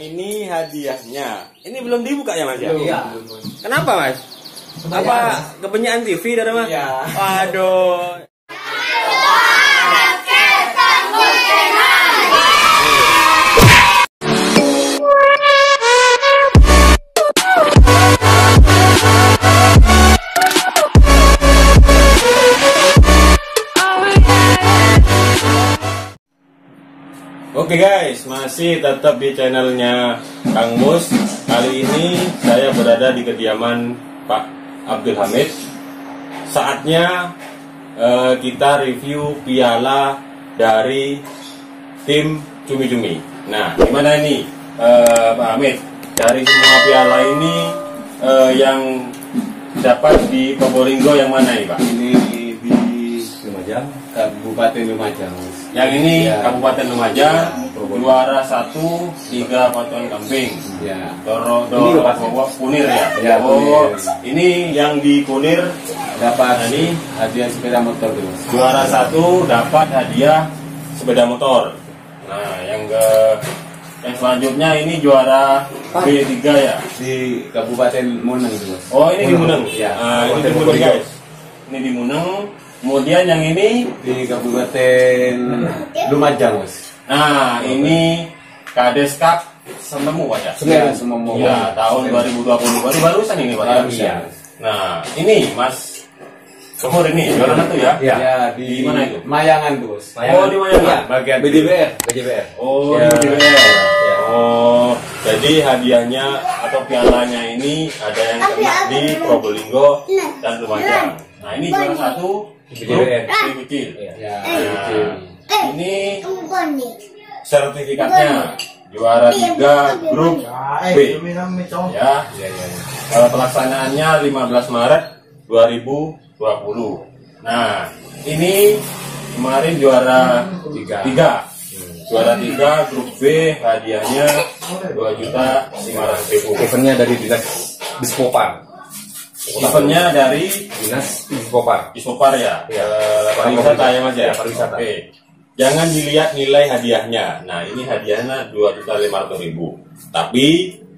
ini hadiahnya. Ini belum dibuka ya, Mas? Iya. Kenapa, Mas? Apa kepenyakan TV dari Mas? Iya. Waduh. Oke guys, masih tetap di channelnya Kang Mus. Kali ini saya berada di kediaman Pak Abdul Hamid. Saatnya kita review piala dari tim Cumi-Cumi. Nah, gimana ini Pak Hamid? Dari semua piala ini yang dapat di Probolinggo yang mana ini Pak? Ini di Lumajang, Kabupaten Lumajang. Yang ini Ya. Kabupaten Lumajang, juara 1 3 potongan kambing. Ya. Kunir ya. Ya, Oh, Kunir. ini yang di Kunir Dapat ini hadiah sepeda motor tuh. juara 1 dapat hadiah sepeda motor. Nah, yang selanjutnya ini juara B3 ya. Di Kabupaten Muneng tuh. Oh, ini di Muneng. Ya. Nah, ini di Muneng guys. Ini di Muneng. Kemudian yang ini Di Kabupaten Lumajang, Mas. nah, ini Kades Cup Sentemu Pak ya? Ya, semua mau. Ya, tahun 2020 barusan ini Pak. Barusan. Ya? Nah, ini Mas Kemur ini juara 1 ya? Ya, Di mana itu? Mayangan, Bos. Oh, di Mayangan. Ya, bagian BJBR. Oh, Ya. di BJBR. Ya. Oh, jadi hadiahnya atau pialanya ini ada yang kena di Probolinggo dan Lumajang. Nah, ini juara 1 grup BJBR. tim kecil. Ya, Nah, ini sertifikatnya juara 3 grup B. Ya, pelaksanaannya 15 Maret 2020. Nah, ini kemarin juara 3. Juara 3 grup B hadiahnya 2.500.000. Eventnya dari Dinas Dispopar. Eventnya dari Dinas Dispopar. Isopar ya, Iya. pariwisata ya Mas ya. Iya, pariwisata. Oke. Jangan dilihat nilai hadiahnya. Nah, ini hadiahnya 2.500.000. Tapi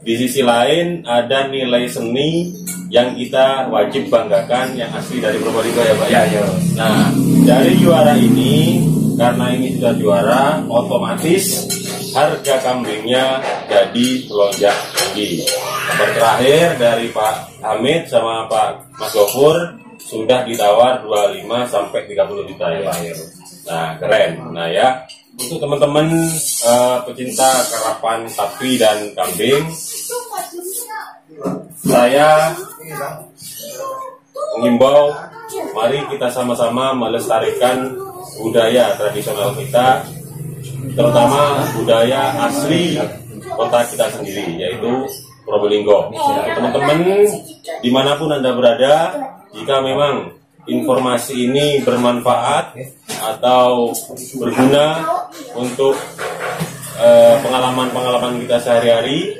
di sisi lain ada nilai seni yang kita wajib banggakan yang asli dari Probolinggo ya Pak ya. Ya. Nah, dari juara ini karena ini sudah juara, otomatis harga kambingnya jadi melonjak tinggi. Kabar terakhir dari Pak Hamid sama Pak Mas Gofur sudah ditawar 25 sampai 30 juta ya Pak. Nah, keren. Nah ya, untuk teman-teman pecinta karapan sapi dan kambing, saya mengimbau mari kita sama-sama melestarikan budaya tradisional kita, terutama budaya asli kota kita sendiri, yaitu Probolinggo. Teman-teman, dimanapun Anda berada, jika memang informasi ini bermanfaat atau berguna untuk pengalaman-pengalaman kita sehari-hari,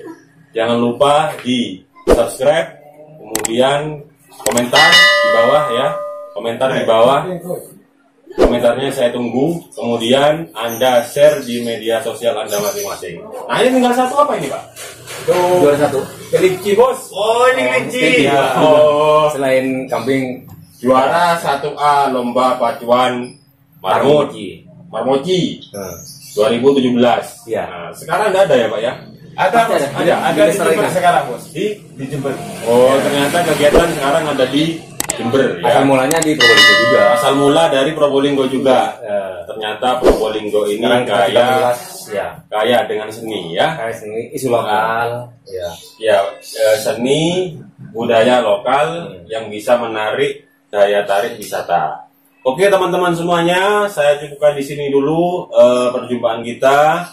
jangan lupa di subscribe, kemudian komentar di bawah ya, komentar di bawah. Komentarnya saya tunggu, kemudian Anda share di media sosial Anda masing-masing. Nah, ini tinggal satu apa ini Pak? Juara 1. Kelinci bos. Oh, ini kelinci. Ya. Oh, Selain kambing juara 1A lomba pacuan Marmoci. Marmoci 2017. Ya. Nah, sekarang nggak ada ya Pak ya? Ada Di di Jember Lestarikan. sekarang, Bos. Di Jember. Oh, ternyata kegiatan sekarang ada di Jember ya. asal mulanya di Probolinggo juga. Asal mula dari Probolinggo juga. Ternyata Probolinggo ini Sekarang kita kaya ulas, ya. kaya dengan seni ya. Kayak seni isu lokal. Ya. Ya, seni budaya lokal yang bisa menarik daya tarik wisata. Oke teman-teman semuanya, saya cukupkan di sini dulu perjumpaan kita.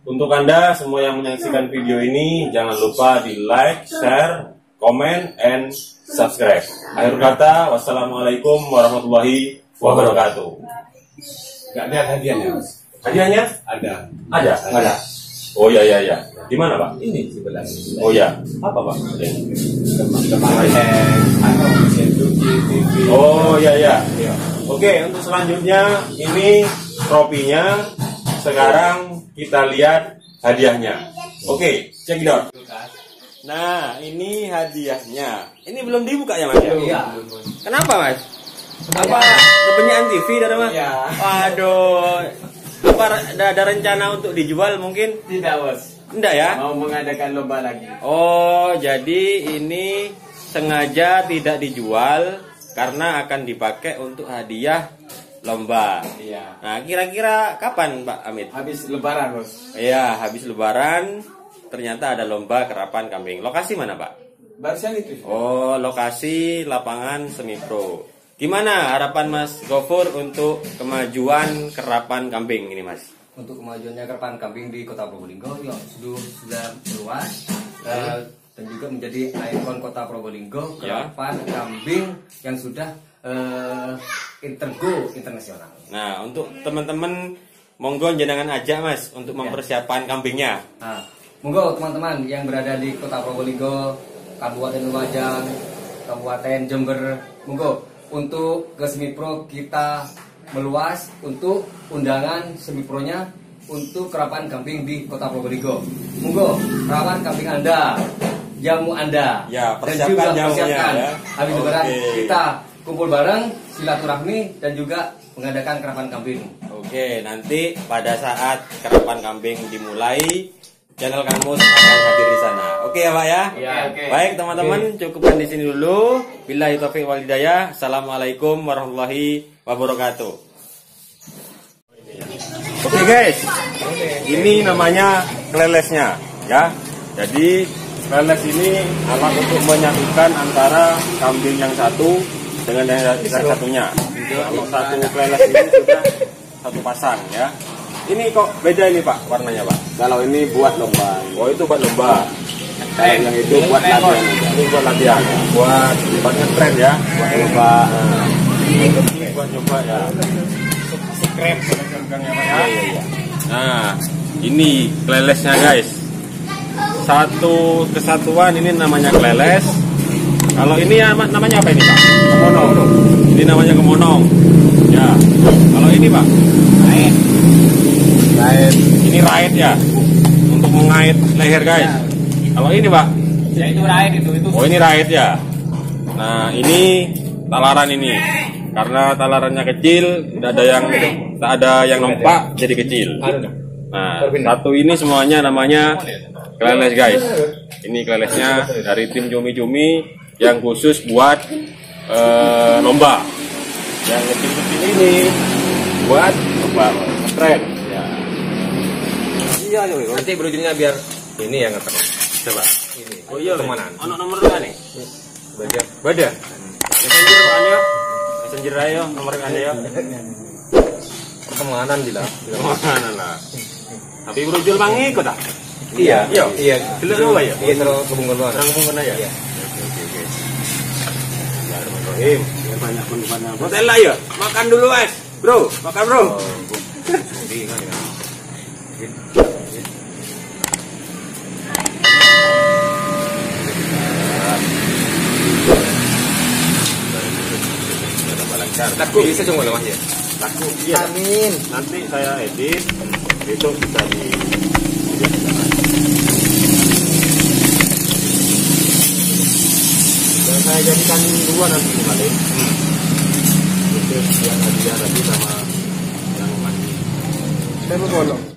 Untuk Anda semua yang menyaksikan video ini, jangan lupa di like, share, comment, and subscribe. Akhir kata, wassalamualaikum warahmatullahi wabarakatuh. Nggak ada hadiahnya, Mas. Hadiahnya Ada. ada? Ada. Oh ya ya ya. Di mana Pak? Ini sebelah. Oh ya. Apa Pak? Kemarin atau mesin cuci TV. Oh ya ya. Oke, untuk selanjutnya ini tropinya. Sekarang kita lihat hadiahnya. Oke, check it out. Nah, ini hadiahnya. Ini belum dibuka ya, Mas? Iya. Kenapa, Mas? Apa kepunyaan TV dari Mas? Iya. Waduh. Apa ada rencana untuk dijual mungkin? Tidak, Bos. Enggak ya? Mau mengadakan lomba lagi. Oh, jadi ini sengaja tidak dijual karena akan dipakai untuk hadiah lomba. Iya. Nah, kira-kira kapan, Pak Amit? Habis lebaran, Bos. Iya, habis lebaran ternyata ada lomba kerapan kambing. Lokasi mana, Pak? Barusan itu. Oh, lokasi lapangan Semi Pro. Gimana harapan Mas Gofur untuk kemajuan kerapan kambing ini, Mas? Untuk kemajuannya kerapan kambing di Kota Probolinggo ya sudah meluas dan juga menjadi ikon Kota Probolinggo, Ya. kerapan kambing yang sudah internasional. Nah, untuk teman-teman monggo jenengan aja, Mas, untuk mempersiapkan kambingnya. Nah, monggo teman-teman yang berada di Kota Probolinggo, Kabupaten Lumajang, Kabupaten Jember, monggo untuk ke Semi Pro kita meluas untuk undangan Semi Pro-nya untuk kerapan kambing di Kota Probolinggo. Monggo kerapan kambing Anda, jamu Anda, Ya, dan persiapkan juga jamunya, persiapkan ya. habis lebaran Oke. kita kumpul bareng silaturahmi dan juga mengadakan kerapan kambing. Oke, nanti pada saat kerapan kambing dimulai, channel Kang Mus akan hadir di sana. Oke ya, Pak ya? Iya, oke. Baik, teman-teman, cukupkan di sini dulu. Billahi taufiq wal hidayah. Assalamualaikum warahmatullahi wabarakatuh. Oke, guys. Ini namanya kelelesnya, ya. Jadi, kleles ini alat untuk menyatukan antara kambing yang satu dengan yang satunya. Kalau satu kleles ini sudah satu pasang, ya. Ini kok beda ini, Pak, warnanya, Pak? Kalau ini buat lomba. Oh, itu buat lomba. Yang itu buat latihan. Ini buat latihan, ya. Buat ngetren ya, buat lomba. Ini buat coba ya. Scrap ya. Nah, ini kelelesnya, guys. Satu kesatuan ini namanya keleles. Kalau ini ya, namanya apa ini, Pak? Kemonong. Ini namanya kemonong. Ya. Kalau ini, Pak? Rait. Ini rait ya. Untuk mengait leher, guys. Kalau ini, Pak? Ya itu rait itu. Oh, ini rait ya. Nah, ini talaran ini. Karena talarannya kecil, tak ada yang nempak jadi kecil. Nah, satu ini semuanya namanya keleles, guys. Ini kelelesnya dari tim cumi-cumi yang khusus buat lomba. Yang kecil-kecil ini buat lomba tren. Ya. Iya, Nanti berujungnya biar ini yang ngeter. coba. Ini. Oh iya, Temanan. ono nomor berapa nih? Beda. Messenger Pak Anda. Messenger ayo, nomor Anda ya. Pertemanan bila. Mana lah. Tapi berujul Bang ikut ah. Iya. Iya. Iya. Dulu apa ya? Iya terus kebungkul banget. Orang pun ya. Iya. Oke. Bismillahirrahmanirrahim. Biar banyak penumpangnya. Hotel lah ya. Makan dulu, Mas. Bro, makan, Bro. Jadi kan ya. Laku bisa cuma lemas ya. Laku. Iya. Amin. Nanti saya edit. Itu bisa di dan saya jadikan dua nanti kembali. Itu yang hadiah tadi sama yang mandi. Saya mau bolong.